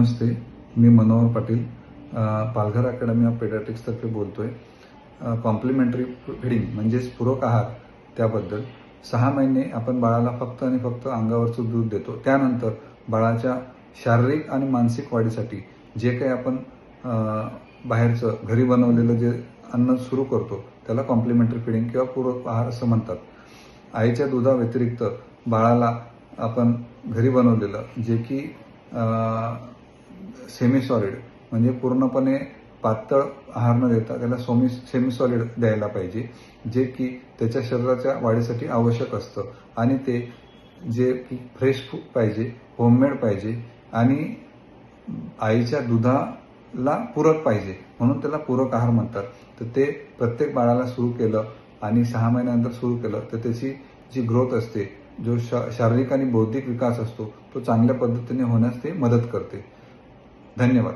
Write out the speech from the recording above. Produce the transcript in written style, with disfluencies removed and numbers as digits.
नमस्ते, मी Manohar Patil Palghar academy of पेडियाट्रिक्सतर्फे बोलतोय। कॉम्प्लिमेंटरी फीडिंग म्हणजेच पूरक आहार त्याबद्दल 6 महिने आपण बाळाला फक्त आणि फक्त अंगावरचं दूध देतो। त्यानंतर बाळाच्या शारीरिक आणि मानसिक वाढीसाठी जे काही आपण बाहेरचं घरी बनवलेलं जे अन्न सुरू करतो त्याला कॉम्प्लिमेंटरी फीडिंग किंवा पूरक आहार असं म्हणतात। आईच्या दुधाव्यतिरिक्त बाळाला आपण घरी बनवलेलं जे की सेमी सॉलिड म्हणजे पूर्णपणे पातळ आहार न देता त्याला सेमी सॉलिड द्यायला पाहिजे, जे की त्याच्या शरीराच्या वाढीसाठी आवश्यक असतं आणि ते जे की फ्रेश पाहिजे, होममेड पाहिजे आणि आईच्या दुधाला पूरक पाहिजे, म्हणून त्याला पूरक आहार म्हणतात। तर ते प्रत्येक बाळाला सुरू केलं आणि 6 महिन्यानंतर सुरू केलं तर त्याची जी ग्रोथ असते, जो शारीरिक आणि बौद्धिक विकास असतो तो चांगल्या पद्धतीने होण्यास ते मदत करते। धन्यवाद।